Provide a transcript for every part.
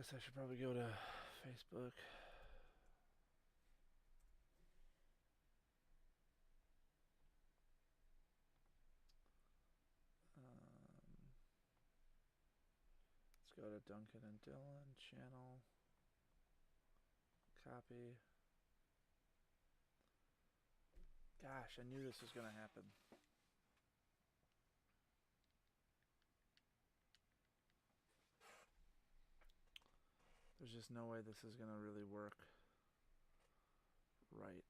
guess I should probably go to Facebook. Let's go to Duncan and Dylan channel. Copy. Gosh, I knew this was going to happen. There's just no way this is going to really work right.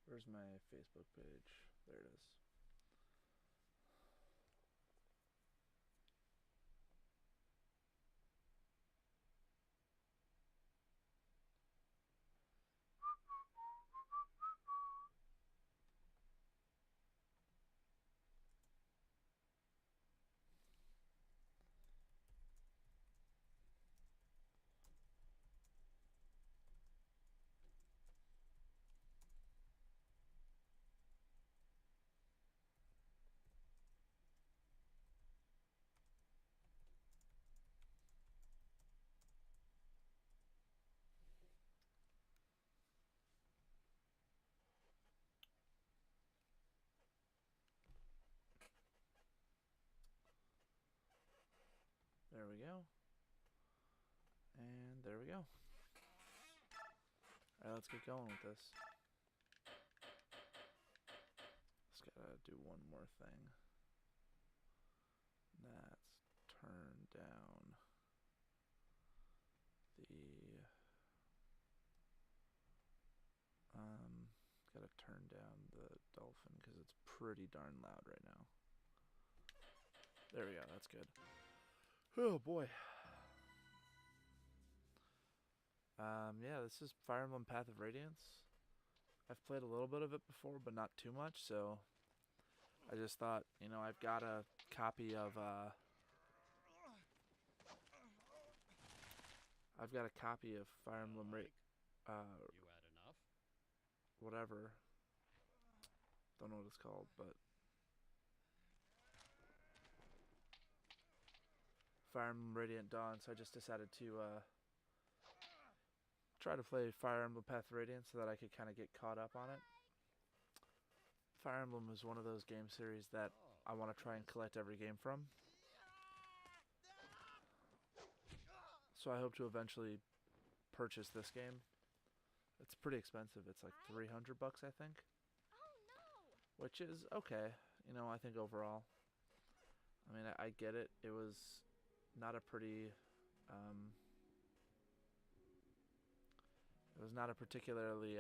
Where's my Facebook page? There it is. There we go. And there we go. Alright, let's get going with this. Just gotta do one more thing. That's turn down the gotta turn down the dolphin because it's pretty darn loud right now. There we go, that's good. Oh boy. Yeah, this is Fire Emblem Path of Radiance. I've played a little bit of it before, but not too much, so I just thought, you know, I've got a copy of Fire Emblem you had enough? whatever. Don't know what it's called, but Fire Emblem Radiant Dawn, so I just decided to try to play Fire Emblem Path of Radiance so that I could kind of get caught up on it. Fire Emblem is one of those game series that I want to try and collect every game from. So I hope to eventually purchase this game. It's pretty expensive. It's like $300, I think. Which is okay, you know, I think overall. I mean, I get it. It was not a pretty... it was not a particularly...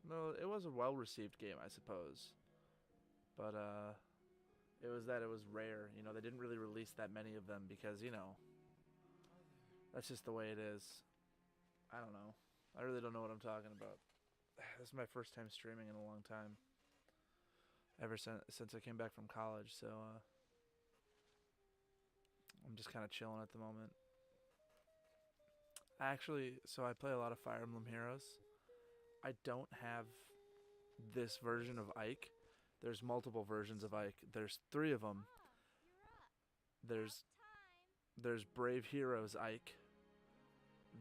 no, it was a well-received game, I suppose. But, it was that it was rare. You know, they didn't really release that many of them because, you know, that's just the way it is. I don't know. I really don't know what I'm talking about. This is my first time streaming in a long time. Ever since I came back from college, so I'm just kind of chilling at the moment. Actually, so I play a lot of Fire Emblem Heroes. I don't have this version of Ike. There's multiple versions of Ike. There's 3 of them. There's Brave Heroes Ike.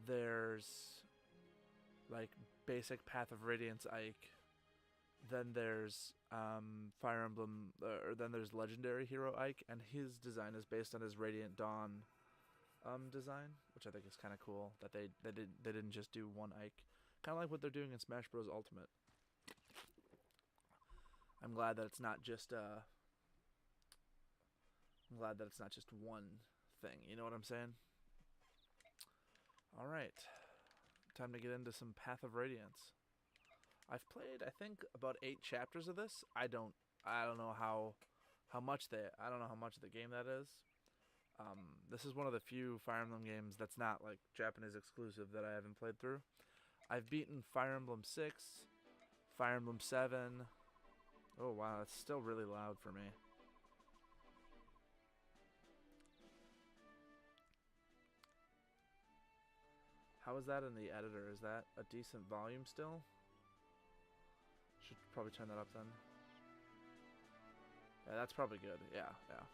There's like basic Path of Radiance Ike. Then there's Fire Emblem, or then there's Legendary Hero Ike, and his design is based on his Radiant Dawn design, which I think is kind of cool that they didn't just do one Ike, kind of like what they're doing in Smash Bros. Ultimate. I'm glad that it's not just one thing. You know what I'm saying? All right, time to get into some Path of Radiance. I've played, I think, about 8 chapters of this. I don't know how much I don't know how much of the game that is. This is one of the few Fire Emblem games that's not like Japanese exclusive that I haven't played through. I've beaten Fire Emblem 6, Fire Emblem 7. Oh wow, it's still really loud for me. How is that in the editor? Is that a decent volume still? Should probably turn that up then. Yeah, that's probably good. Yeah, yeah.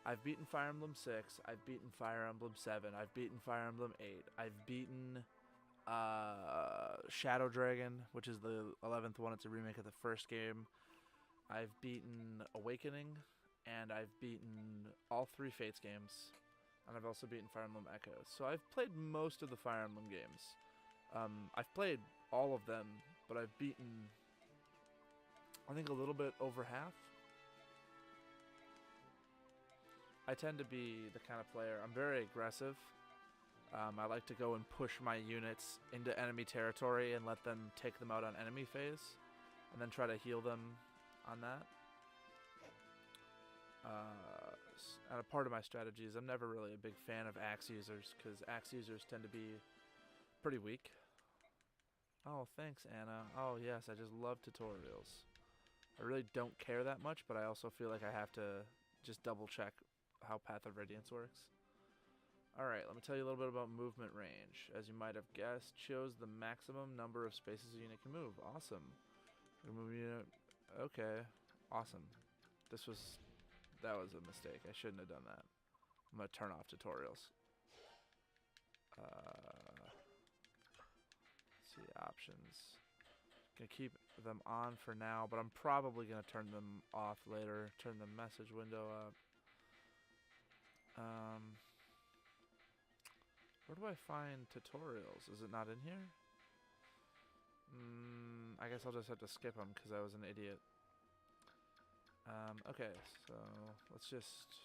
I've beaten Fire Emblem 6, I've beaten Fire Emblem 7, I've beaten Fire Emblem 8, I've beaten Shadow Dragon, which is the 11th one. It's a remake of the first game. I've beaten Awakening, and I've beaten all 3 Fates games. And I've also beaten Fire Emblem Echoes. So I've played most of the Fire Emblem games. I've played all of them, but I've beaten, I think, a little bit over half. I tend to be the kind of player, I'm very aggressive. I like to go and push my units into enemy territory and let them take them out on enemy phase, and then try to heal them on that. And a part of my strategy is I'm never really a big fan of axe users, because axe users tend to be pretty weak. Oh, thanks, Anna. Oh, yes, I just love tutorials. I really don't care that much, but I also feel like I have to just double check how Path of Radiance works. Alright, let me tell you a little bit about movement range. As you might have guessed, shows the maximum number of spaces a unit can move. Awesome. Remove unit. Okay. Awesome. That was a mistake. I shouldn't have done that. I'm going to turn off tutorials. Let's see, options. Gonna keep them on for now, but I'm probably going to turn them off later. Turn the message window up. Where do I find tutorials? Is it not in here? I guess I'll just have to skip them because I was an idiot. Okay, so let's just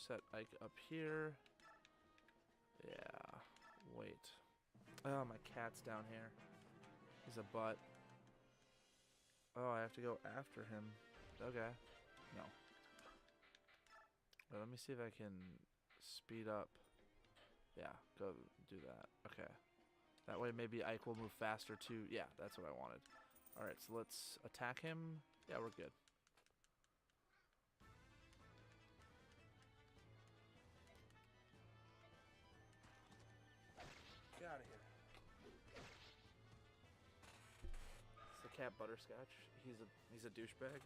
set Ike up here. Yeah, wait. Oh, my cat's down here. He's a butt. Oh, I have to go after him. Okay. No. Well, let me see if I can speed up. Yeah, go do that. Okay. That way maybe Ike will move faster too. Yeah, that's what I wanted. Alright, so let's attack him. Yeah, we're good. Get out of here. It's the cat Butterscotch. He's a douchebag.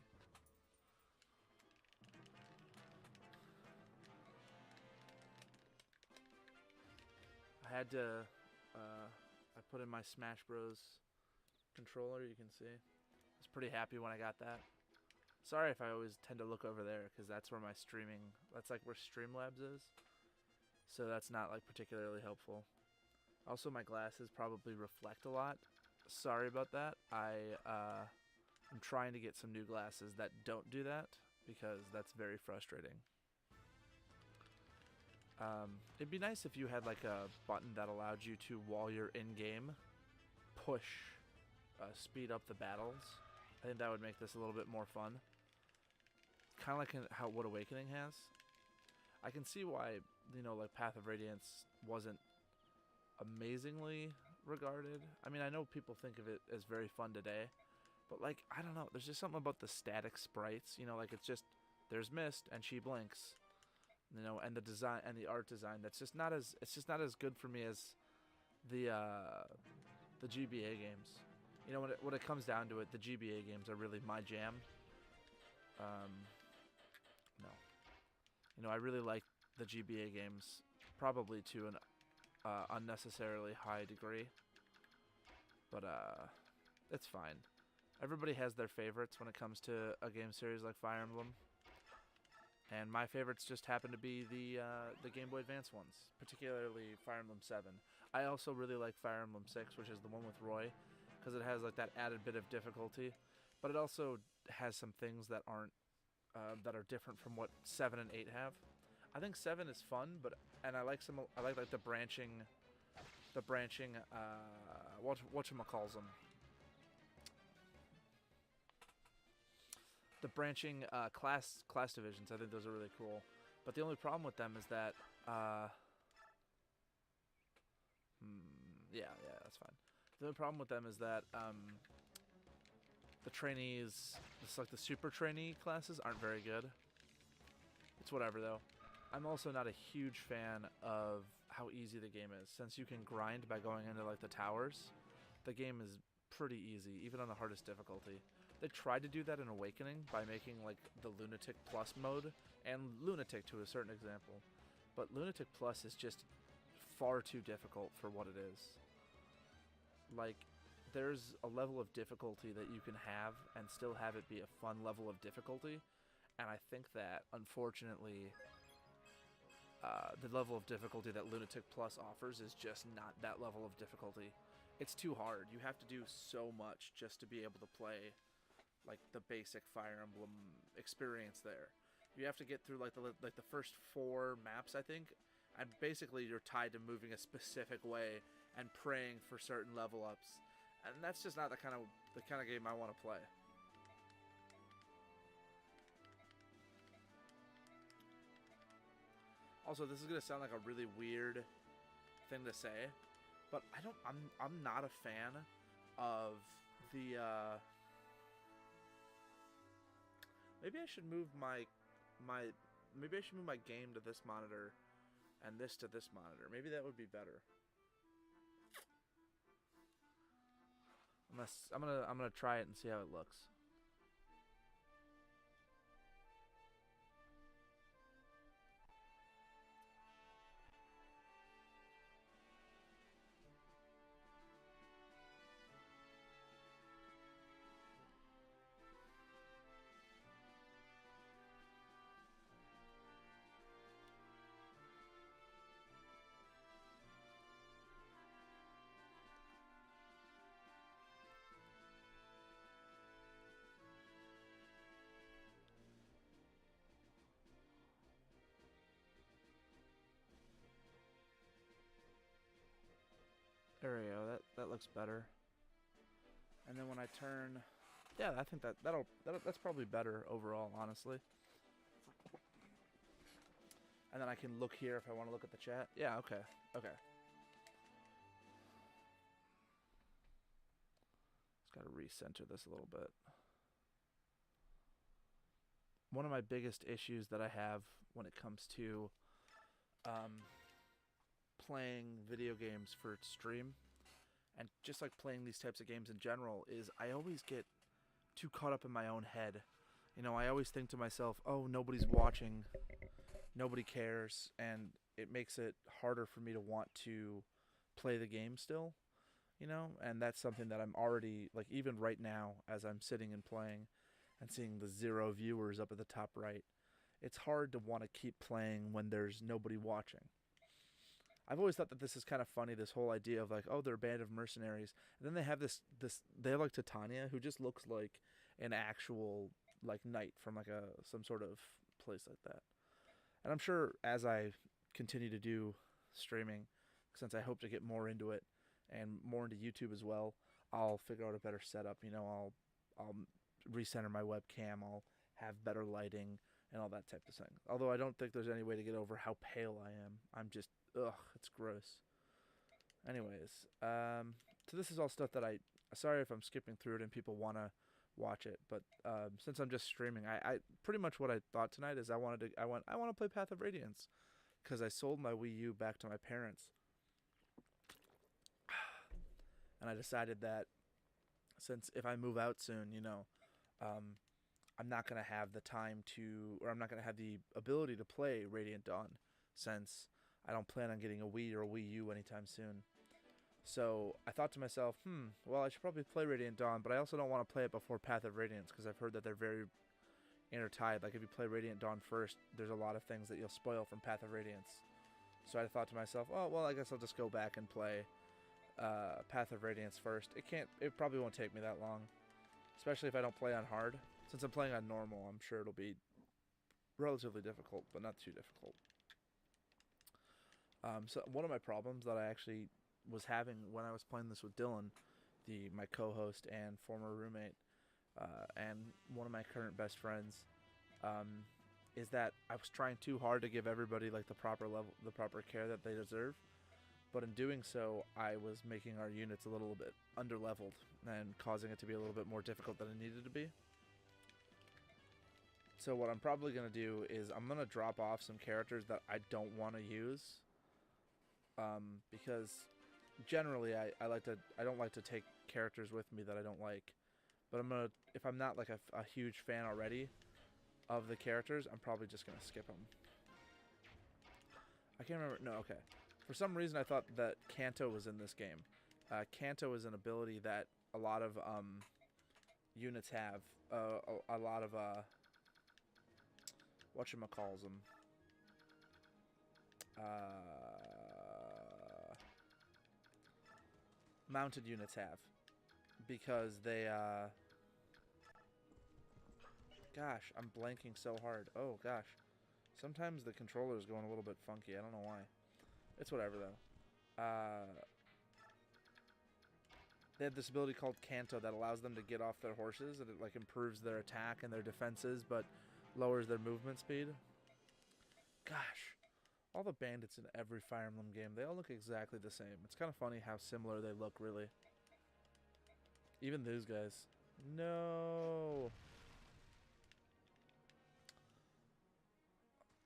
I had to, I put in my Smash Bros. Controller, you can see. I was pretty happy when I got that. Sorry if I always tend to look over there, because that's where my streaming, that's like where Streamlabs is. So that's not like particularly helpful. Also, my glasses probably reflect a lot. Sorry about that. I'm trying to get some new glasses that don't do that, because that's very frustrating. It'd be nice if you had like a button that allowed you to, while you're in-game, push, speed up the battles. I think that would make this a little bit more fun. Kind of like what Awakening has. I can see why, you know, like Path of Radiance wasn't amazingly regarded. I mean, I know people think of it as very fun today, but like, I don't know, there's just something about the static sprites, you know, like it's just, there's Mist and she blinks. You know, and the design and the art design, it's just not as good for me as the GBA games. You know, when it comes down to it, the GBA games are really my jam. No. You know, I really like the GBA games, probably to an unnecessarily high degree. But it's fine. Everybody has their favorites when it comes to a game series like Fire Emblem. And my favorites just happen to be the Game Boy Advance ones, particularly Fire Emblem 7. I also really like Fire Emblem 6, which is the one with Roy, because it has like that added bit of difficulty, but it also has some things that aren't that are different from what 7 and 8 have. I think 7 is fun, but and I like like the branching, whatchamacalls them, the branching class divisions. I think those are really cool. But the only problem with them is that yeah, that's fine. The only problem with them is that the trainees, like the super trainee classes, aren't very good. It's whatever though. I'm also not a huge fan of how easy the game is. Since you can grind by going into like the towers, the game is pretty easy, even on the hardest difficulty. They tried to do that in Awakening by making like the Lunatic Plus mode, and Lunatic to a certain example. But Lunatic Plus is just far too difficult for what it is. Like, there's a level of difficulty that you can have and still have it be a fun level of difficulty, and I think that, unfortunately, the level of difficulty that Lunatic Plus offers is just not that level of difficulty. It's too hard. You have to do so much just to be able to play like the basic Fire Emblem experience there. You have to get through like the first 4 maps, I think, and basically you're tied to moving a specific way and praying for certain level ups. And that's just not the kind of game I want to play. Also, this is gonna sound like a really weird thing to say, but I'm not a fan of the maybe I should move my game to this monitor and this to this monitor. Maybe that would be better. Unless I'm gonna try it and see how it looks. There we go. That looks better. And then when I turn, yeah, I think that's probably better overall, honestly. And then I can look here if I want to look at the chat. Yeah, okay. Just gotta recenter this a little bit. One of my biggest issues that I have when it comes to playing video games for stream, and just like playing these types of games in general, is I always get too caught up in my own head. You know, I always think to myself, oh, nobody's watching, nobody cares, and it makes it harder for me to want to play the game still, you know? And that's something that I'm already, like, even right now, as I'm sitting and playing and seeing the 0 viewers up at the top right, it's hard to want to keep playing when there's nobody watching. I've always thought that this is kind of funny, this whole idea of like, oh, they're a band of mercenaries. And then they have they have like Titania, who just looks like an actual like knight from like some sort of place like that. And I'm sure as I continue to do streaming, since I hope to get more into it and more into YouTube as well, I'll figure out a better setup. You know, I'll recenter my webcam, I'll have better lighting and all that type of thing. Although I don't think there's any way to get over how pale I am. I'm just, ugh, it's gross. Anyways, so this is all stuff that sorry if I'm skipping through it and people want to watch it, but since I'm just streaming, I pretty much what I thought tonight is I want to play Path of Radiance, because I sold my Wii U back to my parents, and I decided that since if I move out soon, you know, I'm not going to have the time to, or I'm not going to have the ability to play Radiant Dawn, since I don't plan on getting a Wii or a Wii U anytime soon. So I thought to myself, well, I should probably play Radiant Dawn, but I also don't want to play it before Path of Radiance, because I've heard that they're very intertied. Like, if you play Radiant Dawn first, there's a lot of things that you'll spoil from Path of Radiance. So I thought to myself, oh, well, I guess I'll just go back and play Path of Radiance first. It probably won't take me that long, especially if I don't play on hard. Since I'm playing on normal, I'm sure it'll be relatively difficult, but not too difficult. So one of my problems that I actually was having when I was playing this with Dylan, my co-host and former roommate, and one of my current best friends, um, is that I was trying too hard to give everybody like the proper level, the proper care that they deserve. But in doing so, I was making our units a little bit underleveled and causing it to be a little bit more difficult than it needed to be. So what I'm probably going to do is I'm going to drop off some characters that I don't want to use, because generally I don't like to take characters with me that I don't like. But if I'm not like a huge fan already of the characters, I'm probably just going to skip them. I can't remember. No, okay. For some reason, I thought that Canto was in this game. Canto is an ability that a lot of units have. A lot of whatchamacalls them. Mounted units have, because they gosh, I'm blanking so hard. Oh gosh, sometimes the controller is going a little bit funky. I don't know why. It's whatever though. They have this ability called Canto that allows them to get off their horses, and it like improves their attack and their defenses, but lowers their movement speed. Gosh, all the bandits in every Fire Emblem game, they all look exactly the same. It's kind of funny how similar they look, really. Even those guys. No.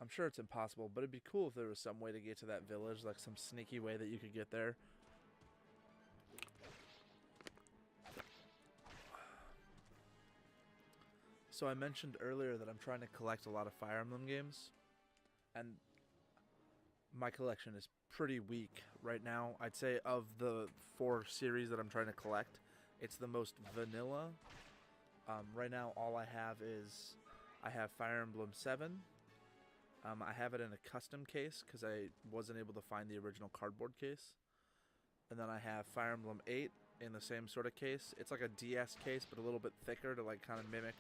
I'm sure it's impossible, but it'd be cool if there was some way to get to that village, like some sneaky way that you could get there. So I mentioned earlier that I'm trying to collect a lot of Fire Emblem games, and my collection is pretty weak right now. I'd say of the 4 series that I'm trying to collect, it's the most vanilla. Right now, all I have is I have Fire Emblem 7. I have it in a custom case because I wasn't able to find the original cardboard case. And then I have Fire Emblem 8 in the same sort of case. It's like a DS case, but a little bit thicker to like kind of mimic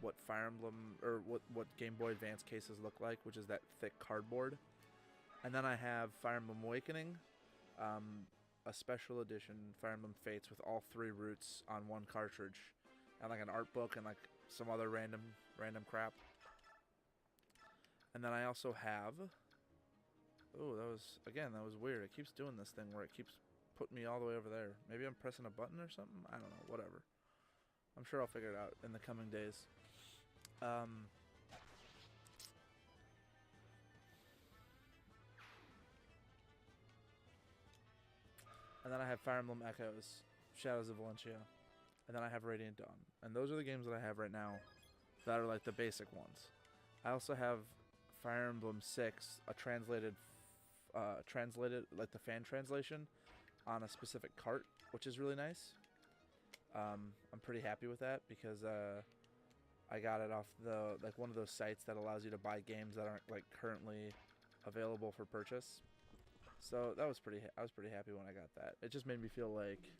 what Fire Emblem or what Game Boy Advance cases look like, which is that thick cardboard. And then I have Fire Emblem Awakening, a special edition Fire Emblem Fates with all 3 routes on one cartridge, and like an art book and like some other random crap. And then I also have, oh, that was weird. It keeps doing this thing where it keeps putting me all the way over there. Maybe I'm pressing a button or something? I don't know, whatever. I'm sure I'll figure it out in the coming days. And then I have Fire Emblem Echoes, Shadows of Valencia, and then I have Radiant Dawn. And those are the games that I have right now that are like the basic ones. I also have Fire Emblem 6, a translated like the fan translation on a specific cart, which is really nice. I'm pretty happy with that because I got it off one of those sites that allows you to buy games that aren't like currently available for purchase. So I was pretty happy when I got that. It just made me feel like,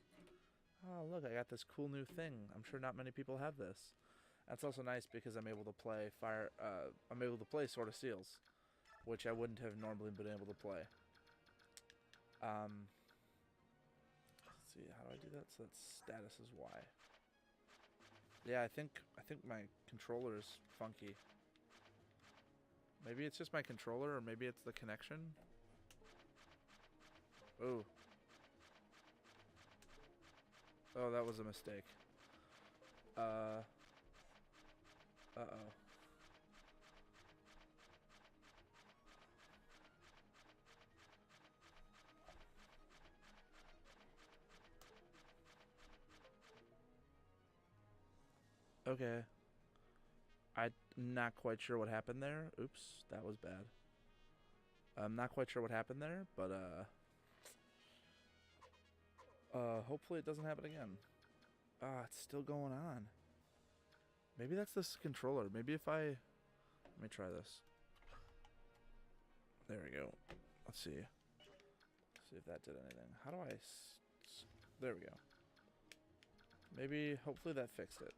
oh look, I got this cool new thing. I'm sure not many people have this. That's also nice because I'm able to play Sword of Seals, which I wouldn't have normally been able to play. Let's see, how do I do that? So that status is Y. Yeah, I think my controller is funky. Maybe it's just my controller, or maybe it's the connection. Ooh. Oh, that was a mistake. Uh-oh. Okay. I'm not quite sure what happened there. Oops, that was bad. I'm not quite sure what happened there, but hopefully it doesn't happen again. It's still going on. Maybe that's this controller. Maybe if let me try this. There we go. Let's see. See if that did anything. How do I... There we go. Maybe, hopefully that fixed it.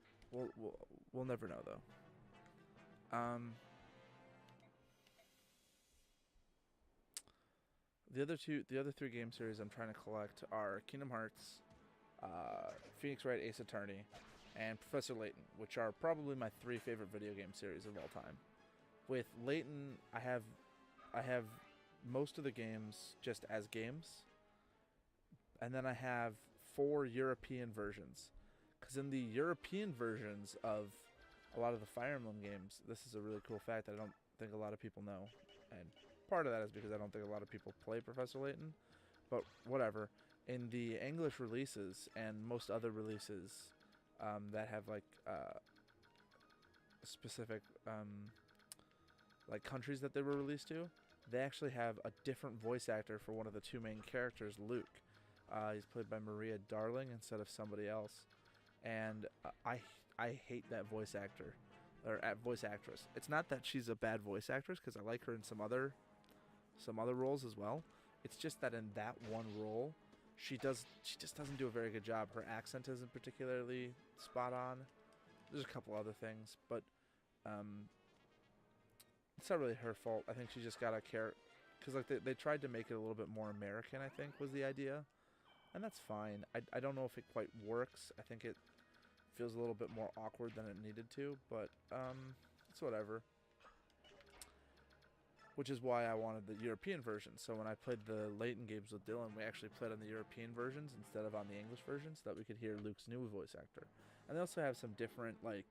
We'll never know, though. The other three game series I'm trying to collect are Kingdom Hearts, Phoenix Wright Ace Attorney, and Professor Layton, which are probably my three favorite video game series of all time. With Layton, I have most of the games just as games, and then I have 4 European versions. Because in the European versions of a lot of the Fire Emblem games, this is a really cool fact that I don't think a lot of people know, and part of that is because I don't think a lot of people play Professor Layton, but whatever. In the English releases and most other releases that have like specific like countries that they were released to, they actually have a different voice actor for one of the two main characters, Luke. He's played by Maria Darling instead of somebody else, and I hate that voice actor or voice actress. It's not that she's a bad voice actress, because I like her in some other roles as well. It's just that in that one role, she just doesn't do a very good job. Her accent isn't particularly spot on. There's a couple other things, but it's not really her fault. I think she just got a care, because like they tried to make it a little bit more American, I think was the idea, and that's fine. I don't know if it quite works. I think it feels a little bit more awkward than it needed to, but it's whatever. Which is why I wanted the European version. So when I played the Layton games with Dylan, we actually played on the European versions instead of on the English version, so that we could hear Luke's new voice actor. And they also have some different, like,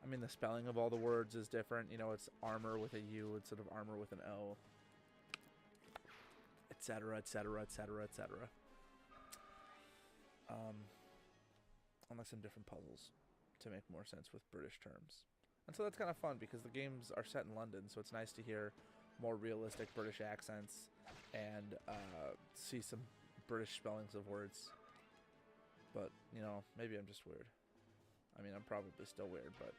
I mean, the spelling of all the words is different. You know, it's armor with a U instead of armor with an O, etc., etc., etc., etc. And like some different puzzles to make more sense with British terms. And so that's kind of fun, because the games are set in London, so it's nice to hear more realistic British accents and see some British spellings of words. But, you know, maybe I'm just weird. I mean, I'm probably still weird, but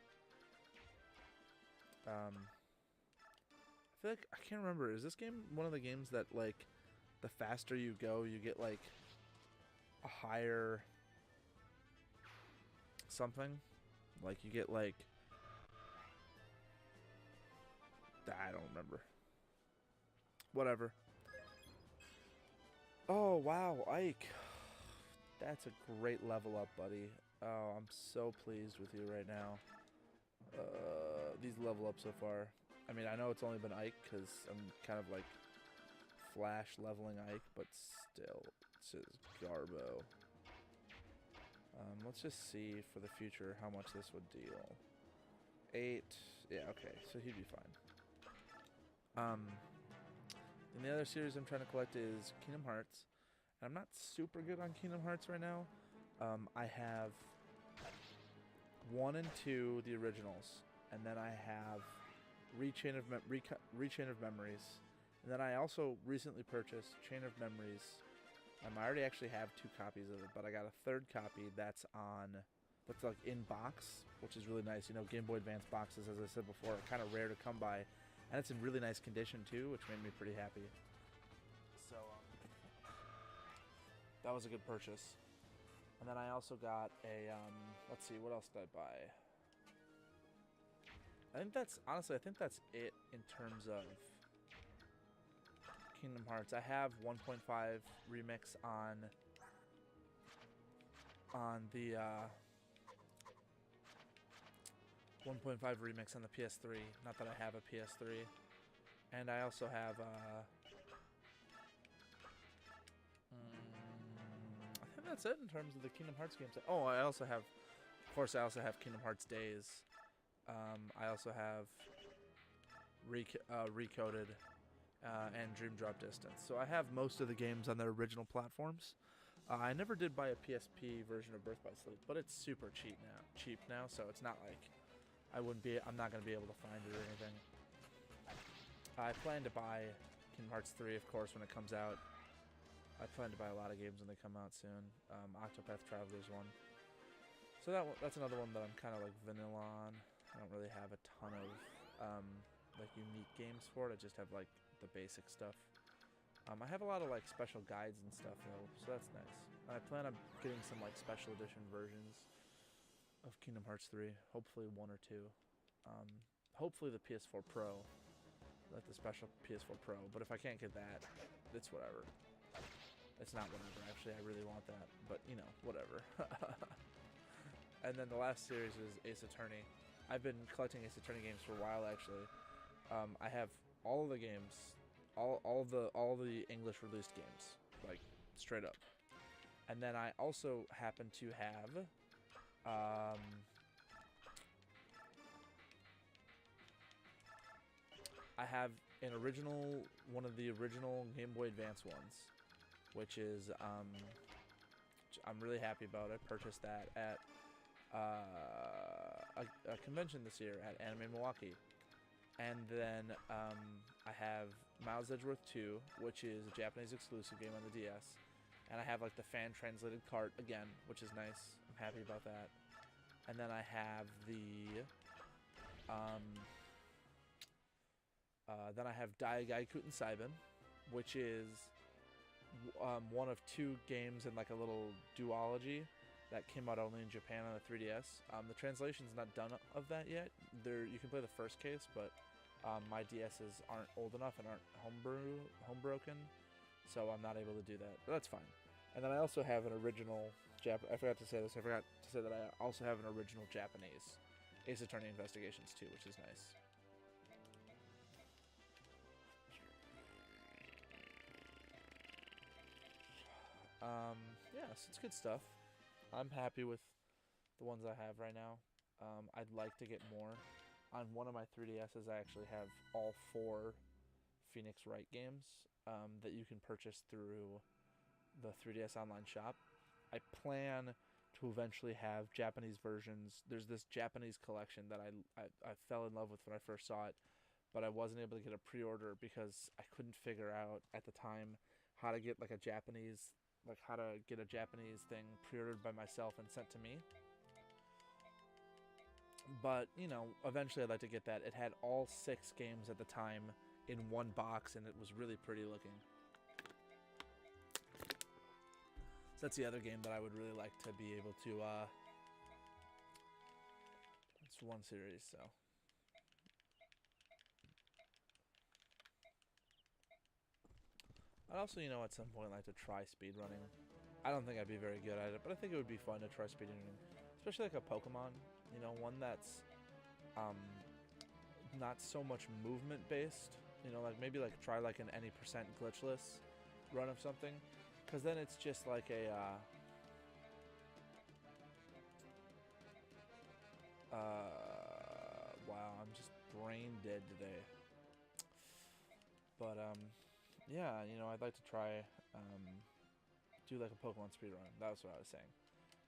I feel like, I can't remember, is this game one of the games that, like, the faster you go, you get, like, a higher something? Like, you get, like, I don't remember. Whatever. Oh, wow, Ike. That's a great level up, buddy. Oh, I'm so pleased with you right now. These level up so far. I mean, I know it's only been Ike, because I'm kind of like flash leveling Ike, but still, it's just garbo. Let's just see for the future how much this would deal. 8. Yeah, okay, so he'd be fine. And the other series I'm trying to collect is Kingdom Hearts. And I'm not super good on Kingdom Hearts right now. I have 1 and 2, the originals, and then I have Rechain of Memories, and then I also recently purchased Chain of Memories. I already actually have 2 copies of it, but I got a 3rd copy that's like in box, which is really nice. You know, Game Boy Advance boxes, as I said before, are kind of rare to come by. And it's in really nice condition, too, which made me pretty happy. So, that was a good purchase. And then I also got a, let's see, what else did I buy? Honestly, I think that's it in terms of Kingdom Hearts. I have 1.5 remix on the, 1.5 remix on the PS3. Not that I have a PS3. And I also have, I think that's it in terms of the Kingdom Hearts games. Oh, I also have Kingdom Hearts Days. I also have Recoded and Dream Drop Distance. So I have most of the games on their original platforms. I never did buy a PSP version of Birth by Sleep, but it's super cheap now, so it's not like I'm not going to be able to find it or anything. I plan to buy Kingdom Hearts 3, of course, when it comes out. I plan to buy a lot of games when they come out soon. Octopath Traveler's one. So that's another one that I'm kind of like vanilla on. I don't really have a ton of like unique games for it. I just have like the basic stuff. I have a lot of like special guides and stuff though, so that's nice. I plan on getting some like special edition versions of Kingdom Hearts 3, hopefully 1 or 2. Hopefully the PS4 Pro. like the special PS4 Pro. But if I can't get that, it's whatever. It's not whatever, actually. I really want that, but you know, whatever. And then the last series is Ace Attorney. I've been collecting Ace Attorney games for a while, actually. I have all of the games, all the English released games, like straight up. And then I also happen to have I have one of the original Game Boy Advance ones, which is I'm really happy about. I purchased that at a convention this year at Anime Milwaukee. And then I have Miles Edgeworth 2, which is a Japanese exclusive game on the DS. And I have like the fan translated cart again, which is nice. I'm happy about that. And then I have Daigaikuten Saiban, which is one of two games in like a little duology that came out only in Japan on the 3DS. The translation's not done of that yet. You can play the first case, but my DSs aren't old enough and aren't homebroken, so I'm not able to do that. But that's fine. And then I also have an original I forgot to say this. I forgot to say that I also have an original Japanese Ace Attorney Investigations 2, which is nice. Yeah, so it's good stuff. I'm happy with the ones I have right now. I'd like to get more. On one of my 3DSs, I actually have all 4 Phoenix Wright games that you can purchase through the 3DS online shop. I plan to eventually have Japanese versions. There's this Japanese collection that I fell in love with when I first saw it, but I wasn't able to get a pre-order because I couldn't figure out at the time how to get like a Japanese thing pre-ordered by myself and sent to me. But, you know, eventually I'd like to get that. It had all 6 games at the time in one box, and it was really pretty looking. So that's the other game that I would really like to be able to, it's one series, so. I'd also, you know, at some point like to try speedrunning. I don't think I'd be very good at it, but I think it would be fun to try speedrunning. Especially like a Pokemon, you know, one that's not so much movement based. You know, like maybe like try like an any percent glitchless run of something. Because then it's just like a wow, I'm just brain dead today. But yeah, you know, I'd like to try do like a Pokemon speedrun. That's what I was saying.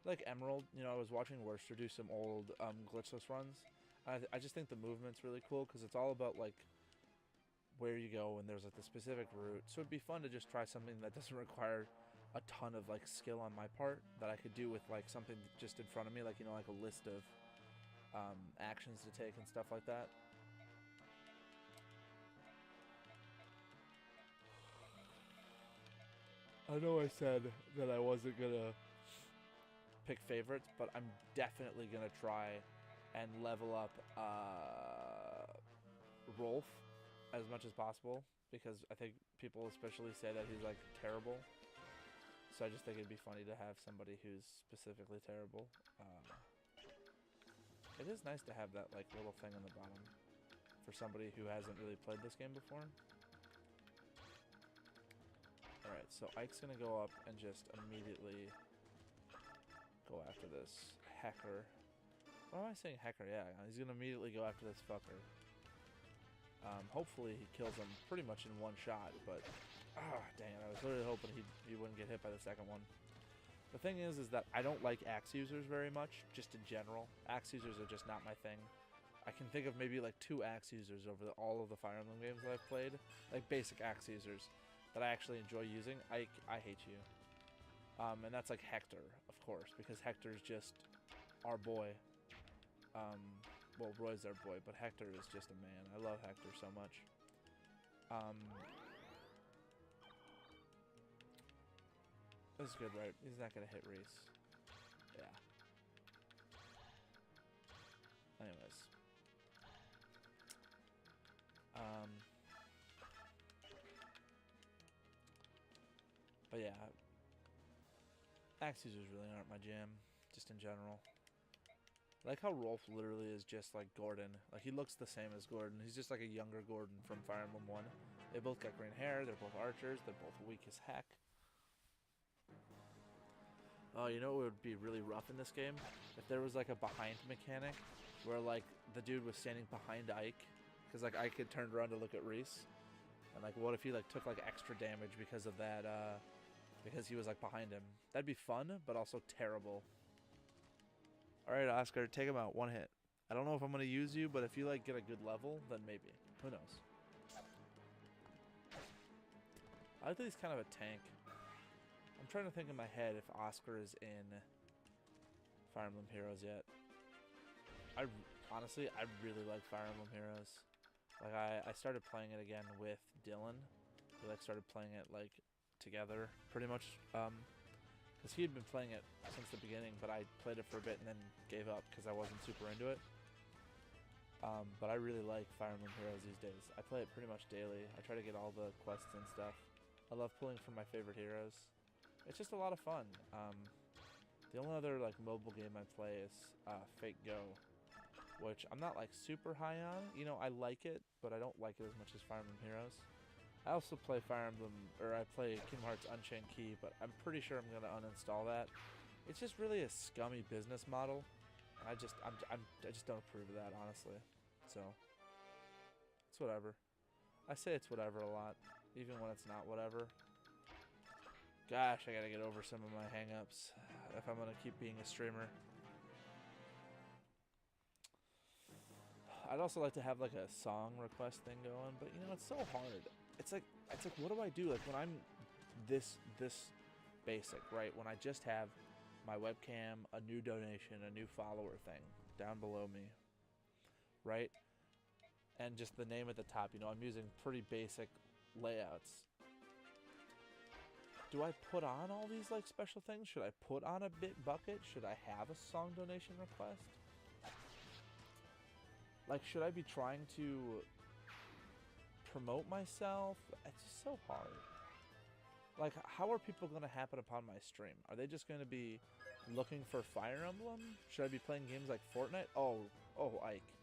Like Emerald, you know, I was watching Worcester do some old glitchless runs. I just think the movement's really cool because it's all about like where you go and there's like the specific route. So it'd be fun to just try something that doesn't require a ton of like skill on my part that I could do with like something just in front of me, like, you know, like a list of actions to take and stuff like that. I know I said that I wasn't gonna pick favorites, but I'm definitely gonna try and level up Rolf as much as possible because I think people especially say that he's like terrible. So I just think it'd be funny to have somebody who's specifically terrible. It is nice to have that like little thing on the bottom for somebody who hasn't really played this game before. Alright, so Ike's gonna go up and just immediately go after this hacker. Why am I saying hacker? Yeah, he's gonna immediately go after this fucker. Hopefully he kills him pretty much in one shot, but dang it, I was really hoping he wouldn't get hit by the second one. The thing is that I don't like axe users very much, just in general. Axe users are just not my thing. I can think of maybe like 2 axe users over all of the Fire Emblem games that I've played, like basic axe users that I actually enjoy using. I hate you. And that's like Hector, of course, because Hector's just our boy. Well, Roy's our boy, but Hector is just a man. I love Hector so much. This is good, right? He's not gonna hit Reese. Yeah. Anyways. But yeah, axe users really aren't my jam, just in general. I like how Rolf literally is just like Gordon. Like, he looks the same as Gordon. He's just like a younger Gordon from Fire Emblem 1. They both got green hair, they're both archers, they're both weak as heck. Oh, you know what would be really rough in this game? If there was like a behind mechanic where like the dude was standing behind Ike, because like Ike had turned around to look at Reese, and like what if he like took like extra damage because of that, because he was like behind him. That'd be fun, but also terrible. Alright, Oscar, take him out, one hit. I don't know if I'm gonna use you, but if you like get a good level, then maybe. Who knows? I think he's kind of a tank. I'm trying to think in my head if Oscar is in Fire Emblem Heroes yet. Honestly, I really like Fire Emblem Heroes. Like, I started playing it again with Dylan. We like started playing it like together, pretty much. Because he had been playing it since the beginning, but I played it for a bit and then gave up because I wasn't super into it. But I really like Fire Emblem Heroes these days. I play it pretty much daily. I try to get all the quests and stuff. I love pulling from my favorite heroes. It's just a lot of fun. The only other like mobile game I play is Fate Go, which I'm not like super high on. You know, I like it, but I don't like it as much as Fire Emblem Heroes. I also play Fire Emblem, or I play Kingdom Hearts Unchained Key, but I'm pretty sure I'm gonna uninstall that. It's just really a scummy business model. I just don't approve of that, honestly. So it's whatever. I say it's whatever a lot, even when it's not whatever. Gosh, I gotta get over some of my hang-ups if I'm gonna keep being a streamer. I'd also like to have like a song request thing going, but you know, it's so hard. It's like what do I do? Like when I'm this basic, right? When I just have my webcam, a new donation, a new follower thing down below me, right? And just the name at the top, you know, I'm using pretty basic layouts. Do I put on all these like special things? Should I put on a bit bucket? Should I have a song donation request? Like, should I be trying to promote myself? It's just so hard. Like, how are people going to happen upon my stream? Are they just going to be looking for Fire Emblem? Should I be playing games like Fortnite? Oh, Ike.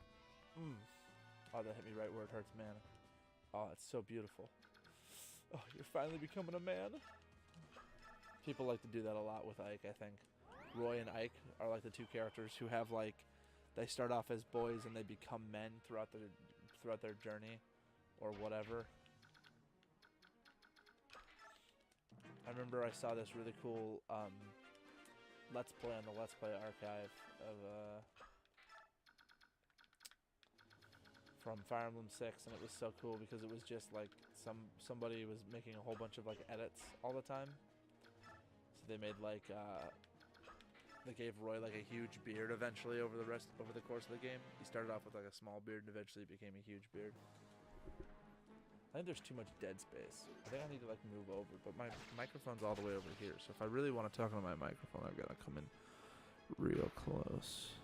Oh, that hit me right where it hurts, man. Oh, it's so beautiful. Oh, you're finally becoming a man. People like to do that a lot with Ike, I think. Roy and Ike are like the two characters who have like, they start off as boys and they become men throughout their journey, or whatever. I remember I saw this really cool Let's Play on the Let's Play archive of from Fire Emblem 6, and it was so cool because it was just like somebody was making a whole bunch of like edits all the time. So they made like they gave Roy like a huge beard eventually over the course of the game. He started off with like a small beard and eventually became a huge beard. I think there's too much dead space. I think I need to like move over, but my microphone's all the way over here. So if I really want to talk on my microphone, I've got to come in real close.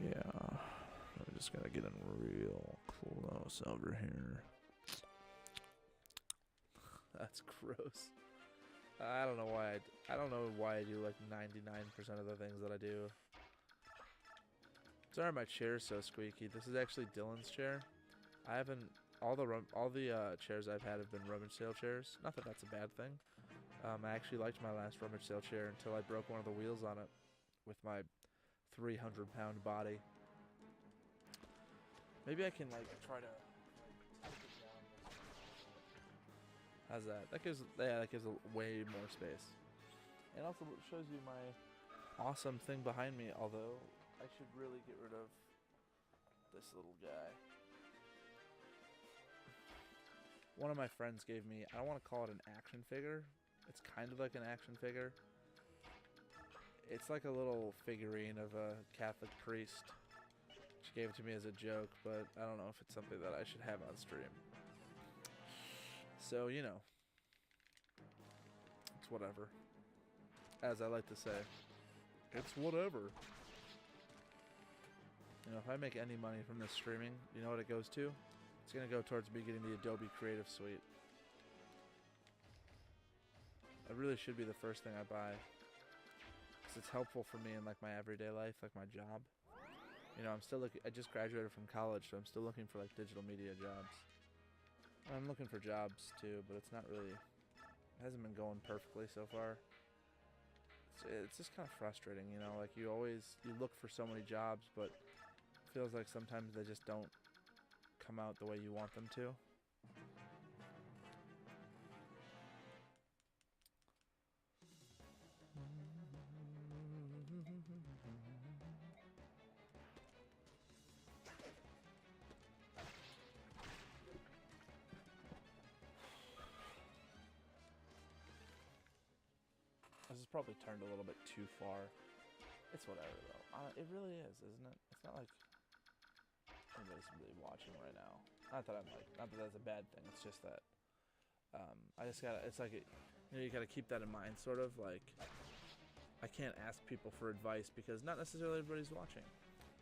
Yeah, I'm just gonna get in real close over here. That's gross. I don't know why I do like 99% of the things that I do. Sorry, my chair's so squeaky. This is actually Dylan's chair. I haven't all the chairs I've had have been rummage sale chairs. Not that that's a bad thing. I actually liked my last rummage sale chair until I broke one of the wheels on it with my 300-pound body. Maybe I can like try to like take it down. How's that? That gives way more space. And also it shows you my awesome thing behind me, although I should really get rid of this little guy. One of my friends gave me, I don't want to call it an action figure. It's kind of like an action figure. It's like a little figurine of a Catholic priest. She gave it to me as a joke, but I don't know if it's something that I should have on stream. So, you know, it's whatever. As I like to say, it's whatever. You know, if I make any money from this streaming, you know what it goes to? It's going to go towards me getting the Adobe Creative Suite. It really should be the first thing I buy. Because it's helpful for me in like my everyday life, like my job. You know, I'm still looking, I just graduated from college, so I'm still looking for like digital media jobs. I'm looking for jobs too, but it's not really, it hasn't been going perfectly so far. It's just kind of frustrating, you know, like you look for so many jobs, but it feels like sometimes they just don't come out the way you want them to. This is probably turned a little bit too far. It's whatever though. It really is, isn't it? It's not like anybody's really watching right now. Not that that's a bad thing. It's just that I just gotta. It's like you gotta keep that in mind, sort of like. I can't ask people for advice because not necessarily everybody's watching.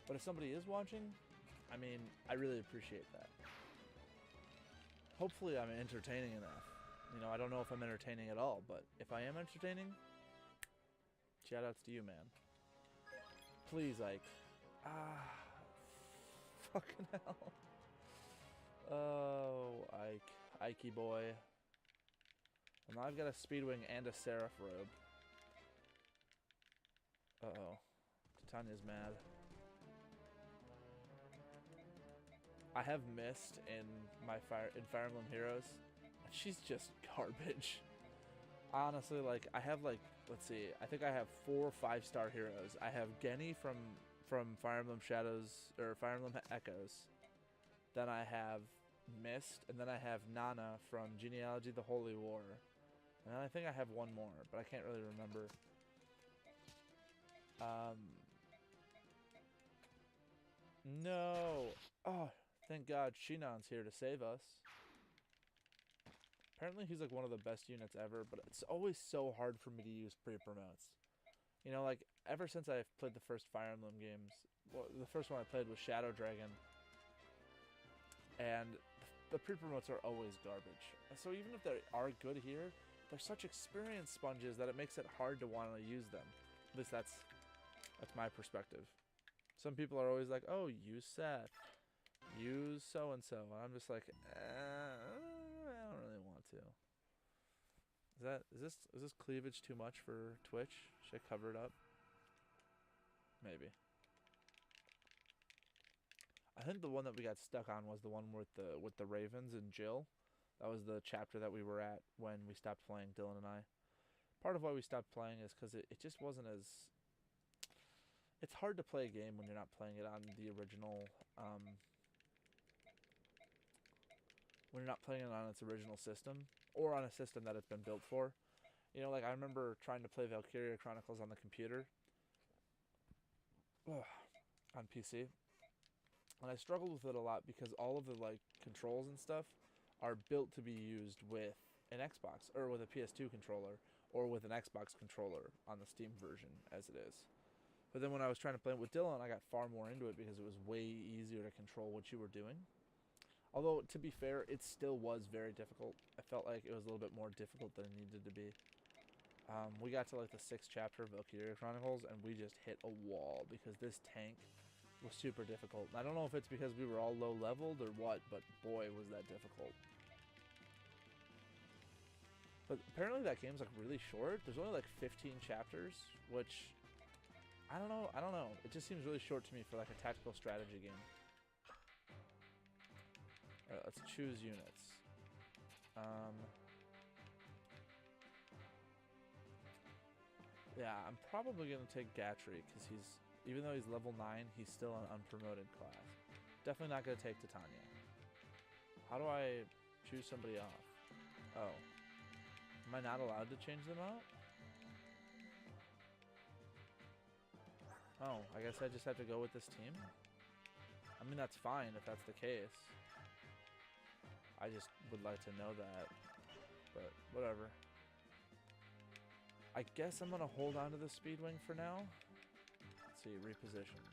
But if somebody is watching, I mean, I really appreciate that. Hopefully I'm entertaining enough. You know, I don't know if I'm entertaining at all, but if I am entertaining, shout outs to you, man. Please, Ike. Fucking hell. Oh, Ike. Ikey boy. And now I've got a Speedwing and a Seraph robe. Uh-oh. Titania's mad. I have Mist in Fire Emblem Heroes, and she's just garbage. Honestly, like, I have, like, let's see, I think I have 4 5-star heroes. I have Genny from Fire Emblem Shadows, or Fire Emblem Echoes. Then I have Mist, and then I have Nana from Genealogy the Holy War. And then I think I have one more, but I can't really remember. No! Oh, thank God Shinon's here to save us. Apparently he's like one of the best units ever, but it's always so hard for me to use pre-promotes. You know, like, ever since I've played the first Fire Emblem games, well, the first one I played was Shadow Dragon, and the pre-promotes are always garbage. So even if they are good here, they're such experience sponges that it makes it hard to want to use them. At least that's my perspective. Some people are always like, oh, use Seth. Use so-and-so. And I'm just like, I don't really want to. Is this cleavage too much for Twitch? Should I cover it up? Maybe. I think the one that we got stuck on was the one with the ravens and Jill. That was the chapter that we were at when we stopped playing, Dylan and I. Part of why we stopped playing is because it just wasn't as... It's hard to play a game when you're not playing it on the original... when you're not playing it on its original system, or on a system that it's been built for. You know, like, I remember trying to play Valkyria Chronicles on the computer. On PC. And I struggled with it a lot because all of the, like, controls and stuff are built to be used with an Xbox, or with a PS2 controller, or with an Xbox controller on the Steam version, as it is. But then when I was trying to play it with Dylan, I got far more into it because it was way easier to control what you were doing. Although, to be fair, it still was very difficult. I felt like it was a little bit more difficult than it needed to be. We got to like the 6th chapter of Valkyria Chronicles, and we just hit a wall because this tank was super difficult. I don't know if it's because we were all low leveled or what, but boy, was that difficult. But apparently that game's like really short. There's only like 15 chapters, which I don't know. It just seems really short to me for like a tactical strategy game. Alright, let's choose units. Yeah, I'm probably going to take Gatry, because even though he's level 9, he's still an unpromoted class. Definitely not going to take Titania. How do I choose somebody off? Oh. Am I not allowed to change them out? Oh, I guess I just have to go with this team? I mean, that's fine if that's the case. I just would like to know that, but whatever. I guess I'm going to hold on to the Speedwing for now. Let's see, reposition.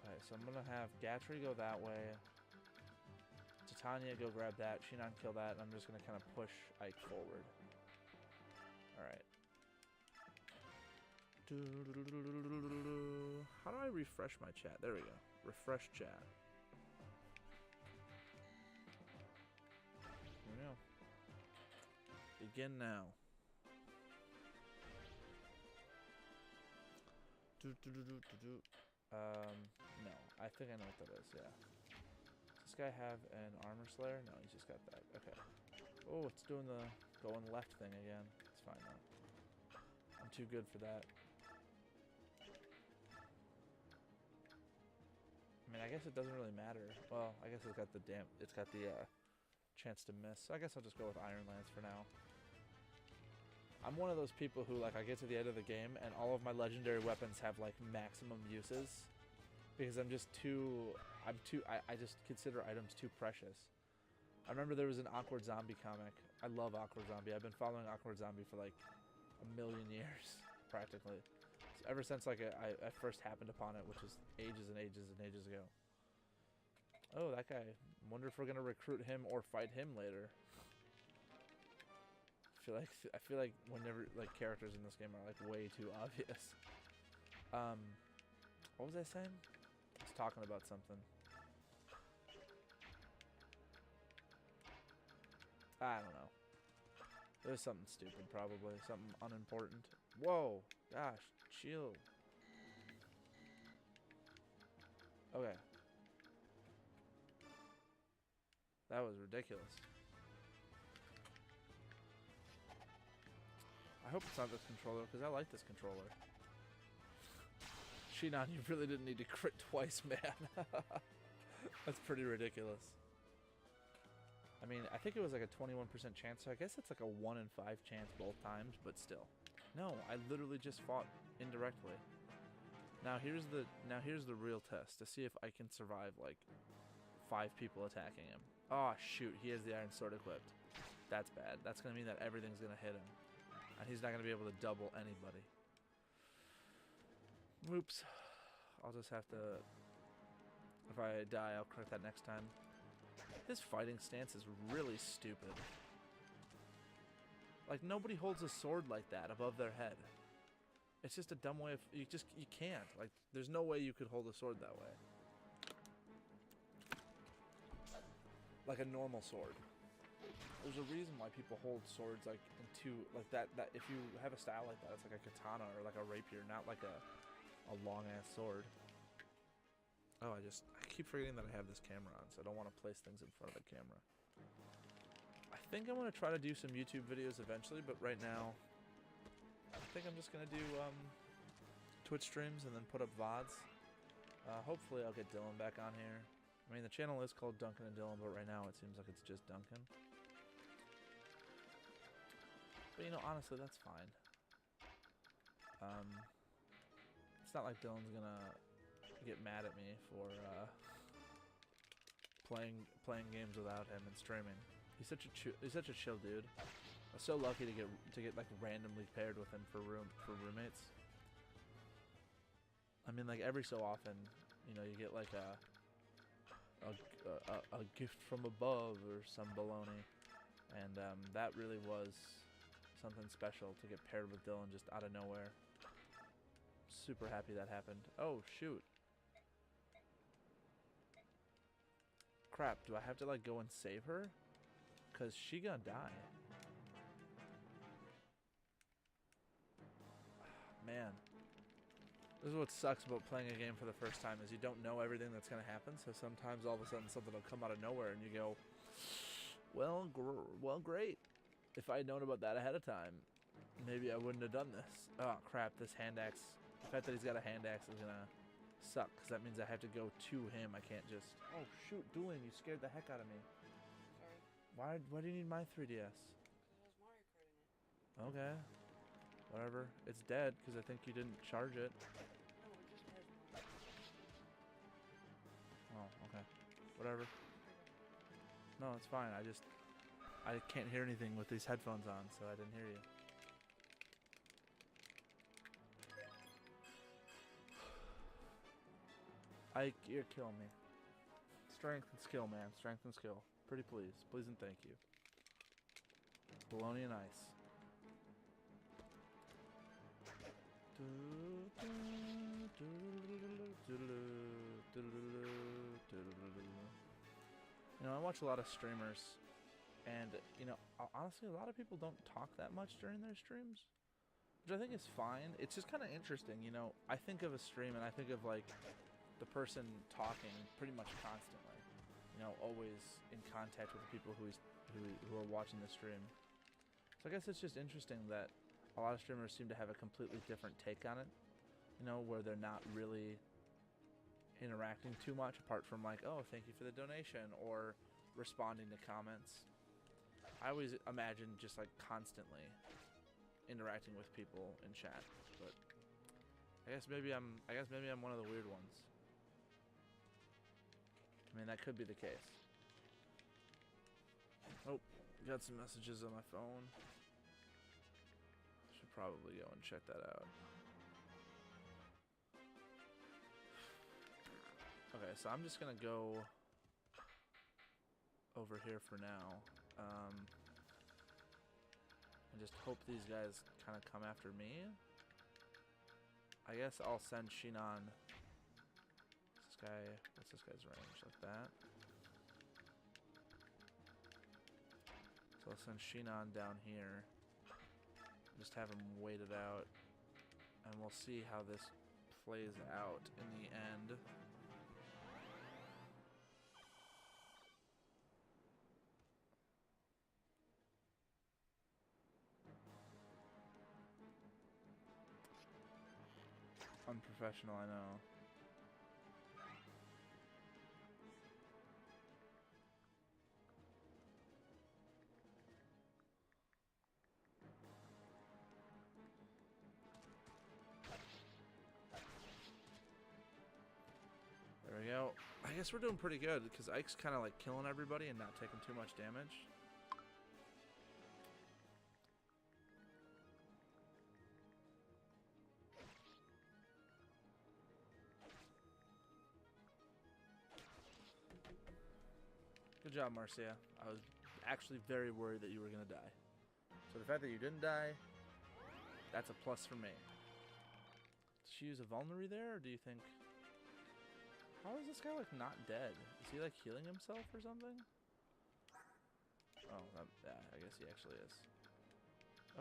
Alright, so I'm going to have Gatry go that way. Titania, go grab that. Shinon, kill that. And I'm just going to kind of push Ike forward. Alright. How do I refresh my chat? There we go. Refresh chat. Here we go. Begin now. No. I think I know what that is, yeah. Does this guy have an armor slayer? No, he's just got that. Okay. Oh, it's doing the going left thing again. It's fine though. I'm too good for that. I mean, I guess it doesn't really matter. Well, I guess it's got the chance to miss. So I guess I'll just go with Iron Lance for now. I'm one of those people who, like, I get to the end of the game and all of my legendary weapons have, like, maximum uses. Because I just consider items too precious. I remember there was an Awkward Zombie comic. I love Awkward Zombie. I've been following Awkward Zombie for, like, a million years, practically. So ever since, like, I first happened upon it, which was ages and ages and ages ago. Oh, that guy. Wonder if we're gonna recruit him or fight him later. I feel like whenever, like, characters in this game are, like, way too obvious. What was I saying? I was talking about something. I don't know. It was something stupid, probably. Something unimportant. Whoa! Gosh, chill. Okay. That was ridiculous. I hope it's not this controller, because I like this controller. Shinon, you really didn't need to crit twice, man. That's pretty ridiculous. I mean, I think it was like a 21% chance, so I guess it's like a 1 in 5 chance both times, but still. No, I literally just fought indirectly. Now here's the real test, to see if I can survive, like, 5 people attacking him. Oh, shoot, he has the Iron Sword equipped. That's bad. That's going to mean that everything's going to hit him. And he's not going to be able to double anybody. Oops. I'll just have to... If I die, I'll correct that next time. His fighting stance is really stupid. Like, nobody holds a sword like that above their head. It's just a dumb way of... You can't. Like, there's no way you could hold a sword that way. Like a normal sword. There's a reason why people hold swords like like that if you have a style like that, it's like a katana or like a rapier, not like a long ass sword. Oh, I keep forgetting that I have this camera on, so I don't want to place things in front of the camera. I think I'm gonna try to do some YouTube videos eventually, but right now I think I'm just gonna do Twitch streams and then put up VODs. Hopefully I'll get Dylan back on here. I mean, the channel is called Duncan and Dylan, but right now it seems like it's just Duncan. But, you know, honestly, that's fine. It's not like Dylan's gonna get mad at me for playing games without him and streaming. He's such a chill dude. I'm so lucky to get like randomly paired with him for roommates. I mean, like, every so often, you know, you get like a gift from above or some baloney, and that really was something special to get paired with Dylan just out of nowhere. Super happy that happened. Oh shoot. Crap, do I have to like go and save her? Cause she gonna die. Man. This is what sucks about playing a game for the first time, is you don't know everything that's gonna happen, so sometimes all of a sudden something will come out of nowhere and you go, well, great. If I had known about that ahead of time, maybe I wouldn't have done this. Oh crap, this hand axe. The fact that he's got a hand axe is gonna suck, because that means I have to go to him. I can't just... Oh shoot, Dueling, you scared the heck out of me. Sorry. Why do you need my 3DS? Because it has Mario Kart in it. Okay. Whatever. It's dead, because I think you didn't charge it. No, it just has Mario Kart. Oh, okay. Whatever. No, it's fine. I can't hear anything with these headphones on, so I didn't hear you. Ike, you're killing me. Strength and skill, man. Strength and skill. Pretty please. Please and thank you. Bologna and ice. You know, I watch a lot of streamers, and, you know, honestly, a lot of people don't talk that much during their streams, which I think is fine. It's just kind of interesting, you know. I think of a stream, and I think of, like, the person talking pretty much constantly. You know, always in contact with the people who are watching the stream. So I guess it's just interesting that a lot of streamers seem to have a completely different take on it. You know, where they're not really interacting too much apart from like, oh, thank you for the donation, or responding to comments. I always imagine just like constantly interacting with people in chat, but I guess maybe I'm one of the weird ones. I mean, that could be the case. Oh, got some messages on my phone. Should probably go and check that out. Okay, so I'm just gonna go over here for now, and just hope these guys kind of come after me. I guess I'll send Shinon. This guy, what's this guy's range? Like that. So I'll send Shinon down here. Just have him wait it out, and we'll see how this plays out in the end. Unprofessional, I know. There we go. I guess we're doing pretty good because Ike's kind of like killing everybody and not taking too much damage. Good job, Marcia. I was actually very worried that you were going to die. So the fact that you didn't die, that's a plus for me. Did she use a vulnerary there, or do you think... How is this guy, like, not dead? Is he, like, healing himself or something? Oh, yeah, I guess he actually is.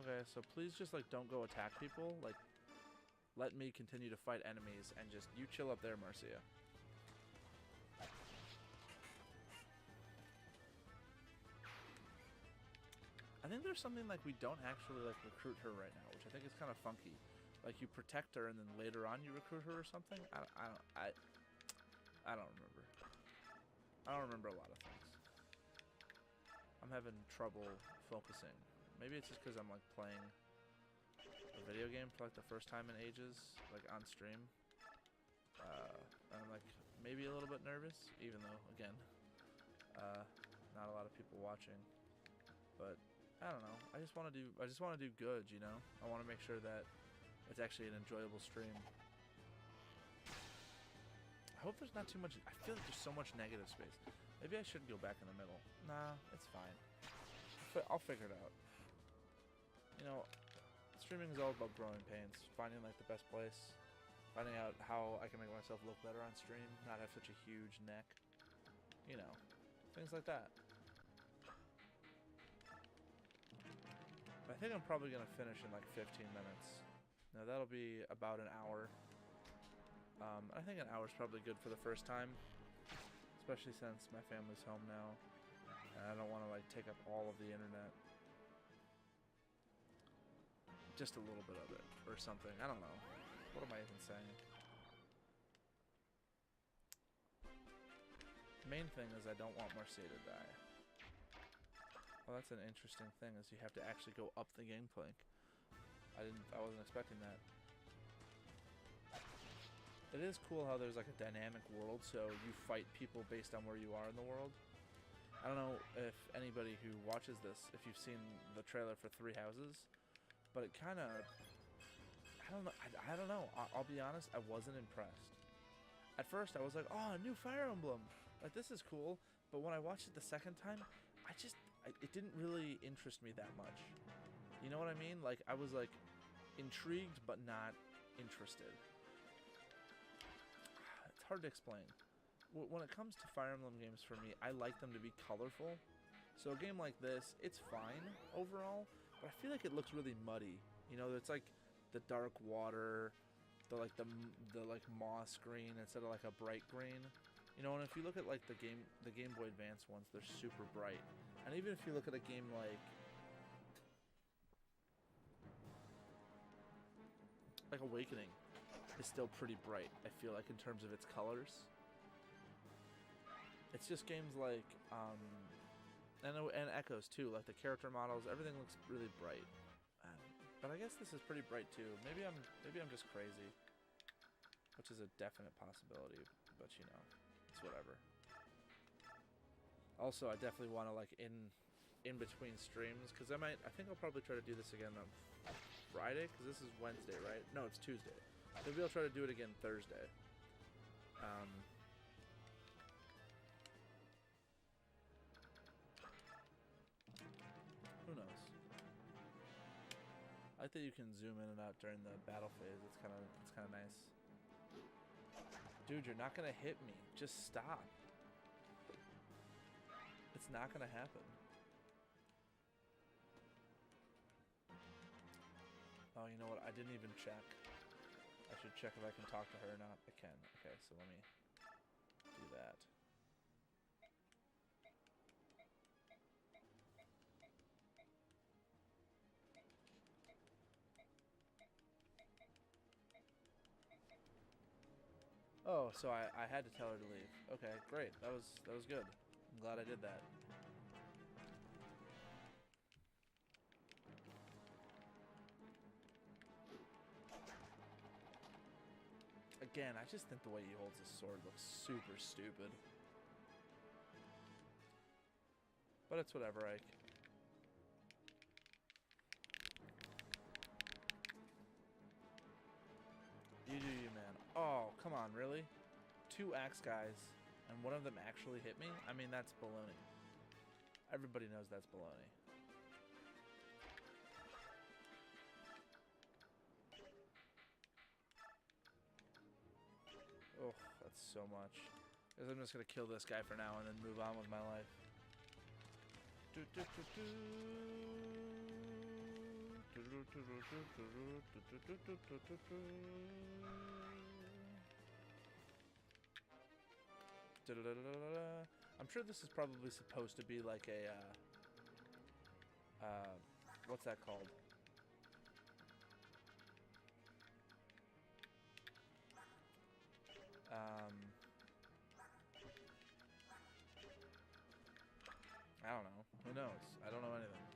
Okay, so please just, like, don't go attack people. Like, let me continue to fight enemies, and just, you chill up there, Marcia. I think there's something like we don't actually like recruit her right now, which I think is kind of funky. Like you protect her and then later on you recruit her or something. I don't remember. I don't remember a lot of things. I'm having trouble focusing. Maybe it's just because I'm like playing a video game for like the first time in ages, like on stream. And I'm like maybe a little bit nervous, even though again, not a lot of people watching, but. I don't know. I just want to do good, you know? I want to make sure that it's actually an enjoyable stream. I hope there's not too much... I feel like there's so much negative space. Maybe I should go back in the middle. Nah, it's fine. I'll figure it out. You know, streaming is all about growing pains. Finding, like, the best place. Finding out how I can make myself look better on stream. Not have such a huge neck. You know, things like that. I think I'm probably going to finish in like 15 minutes. Now that'll be about an hour. I think an hour is probably good for the first time. Especially since my family's home now. And I don't want to like take up all of the internet. Just a little bit of it. Or something. I don't know. What am I even saying? The main thing is I don't want Marcia to die. Well, that's an interesting thing, is you have to actually go up the gangplank. I wasn't expecting that. It is cool how there's like a dynamic world, so you fight people based on where you are in the world. I don't know if anybody who watches this, if you've seen the trailer for Three Houses, but it kind of, I don't know. I'll be honest, I wasn't impressed. At first, I was like, oh, a new Fire Emblem. Like, this is cool. But when I watched it the second time, it didn't really interest me that much. You know what I mean? Like, I was, like, intrigued but not interested. It's hard to explain. When it comes to Fire Emblem games for me, I like them to be colorful. So a game like this, it's fine overall, but I feel like it looks really muddy. You know, it's like the dark water, the like moss green instead of like a bright green. You know, and if you look at like the Game Boy Advance ones, they're super bright. And even if you look at a game like Awakening, is still pretty bright, I feel like, in terms of its colors. It's just games like and Echoes too, like the character models, everything looks really bright. But I guess this is pretty bright too. Maybe I'm just crazy, which is a definite possibility. But you know, it's whatever. Also, I definitely want to like in between streams, because I think I'll probably try to do this again on Friday, because this is Wednesday, right? No, it's Tuesday. Maybe I'll try to do it again Thursday. Who knows? I think you can zoom in and out during the battle phase. It's kind of nice. Dude, you're not gonna hit me. Just stop. It's not gonna happen. Oh, you know what? I didn't even check. I should check if I can talk to her or not. I can. Okay, so let me do that. Oh, so I had to tell her to leave. Okay, great. That was good. I'm glad I did that. Again, I just think the way he holds his sword looks super stupid. But it's whatever, Ike. You do you, man. Oh, come on, really? 2 axe guys, and one of them actually hit me? I mean, that's baloney. Everybody knows that's baloney. Oh, that's so much. Guess I'm just gonna kill this guy for now and then move on with my life. I'm sure this is probably supposed to be like a what's that called? I don't know. Who knows? I don't know anything.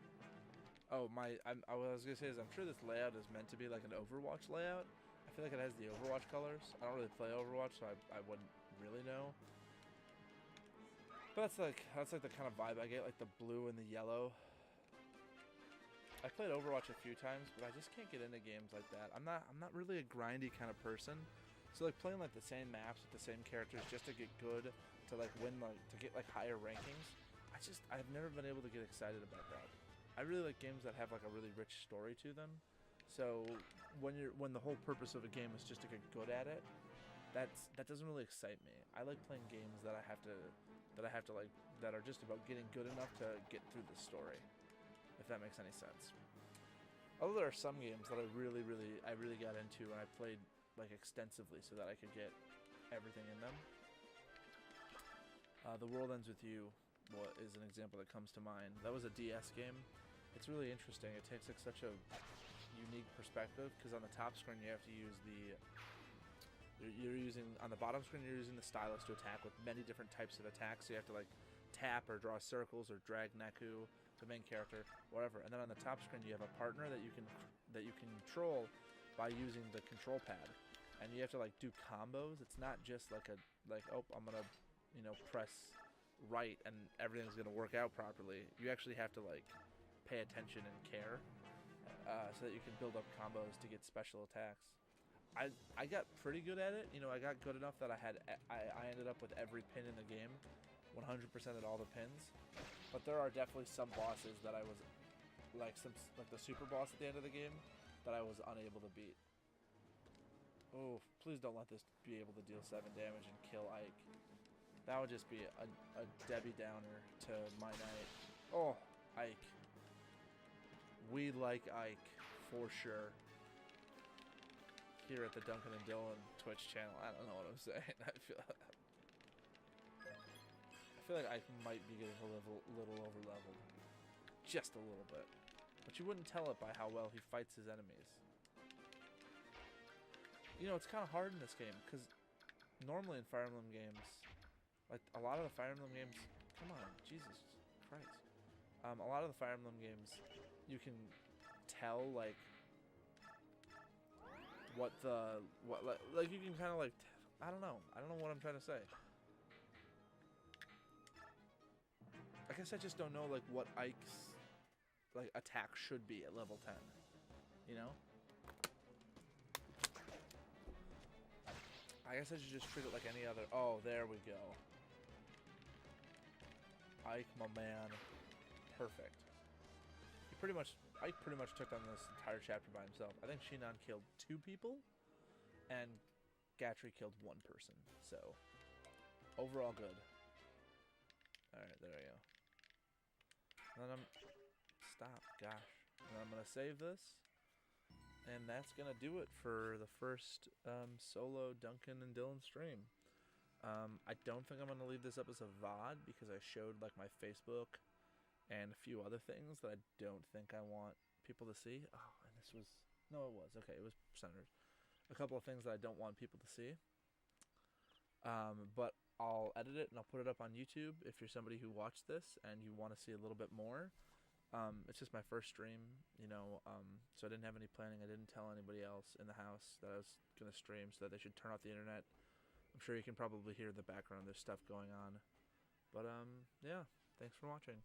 Oh, what I was gonna say is I'm sure this layout is meant to be like an Overwatch layout. I feel like it has the Overwatch colors. I don't really play Overwatch, so I wouldn't really know. But that's like the kind of vibe I get, like the blue and the yellow. I played Overwatch a few times, but I just can't get into games like that. I'm not really a grindy kind of person. So like playing like the same maps with the same characters just to get good, to like win, like to get like higher rankings. I've never been able to get excited about that. I really like games that have like a really rich story to them. So when the whole purpose of a game is just to get good at it, that doesn't really excite me. I like playing games that I have to like, that are just about getting good enough to get through the story, if that makes any sense. Although there are some games that I really got into and I played like extensively so that I could get everything in them. The World Ends With You is an example that comes to mind. That was a DS game. It's really interesting. It takes like such a unique perspective, because on the top screen you have to use on the bottom screen you're using the stylus to attack with many different types of attacks. So you have to like tap or draw circles or drag Neku, the main character, whatever. And then on the top screen you have a partner that you can control by using the control pad, and you have to like do combos. It's not just like oh, I'm gonna press right and everything's gonna work out properly. You actually have to like pay attention and care, so that you can build up combos to get special attacks. I got pretty good at it. I got good enough that I ended up with every pin in the game, 100%ed all the pins, but there are definitely some bosses that I was like the super boss at the end of the game that I was unable to beat. Oh, please don't let this be able to deal 7 damage and kill Ike. That would just be a Debbie Downer to my night. Oh, Ike. We like Ike, for sure. Here at the Duncan and Dylan Twitch channel. I don't know what I'm saying. I feel like Ike might be getting a little over-leveled. Just a little bit. But you wouldn't tell it by how well he fights his enemies. You know, it's kind of hard in this game, because normally in Fire Emblem games, like a lot of the Fire Emblem games, come on, Jesus Christ. A lot of the Fire Emblem games, you can tell, like, like you can kind of like, I don't know what I'm trying to say. I guess I just don't know, like, what Ike's, like, attack should be at level 10, you know? I guess I should just treat it like any other. Oh, there we go. Ike, my man. Perfect. Ike pretty much took on this entire chapter by himself. I think Shinon killed 2 people, and Gatry killed 1 person. So, overall good. Alright, there we go. And then stop, gosh. And then I'm gonna save this. And that's going to do it for the first solo Duncan and Dylan stream. I don't think I'm going to leave this up as a VOD because I showed like my Facebook and a few other things that I don't think I want people to see. Oh, and this was... No, it was. Okay, it was centered. A couple of things that I don't want people to see. But I'll edit it and I'll put it up on YouTube if you're somebody who watched this and you want to see a little bit more. It's just my first stream, you know, so I didn't have any planning. I didn't tell anybody else in the house that I was going to stream so that they should turn off the internet. I'm sure you can probably hear in the background there's stuff going on. But, yeah, thanks for watching.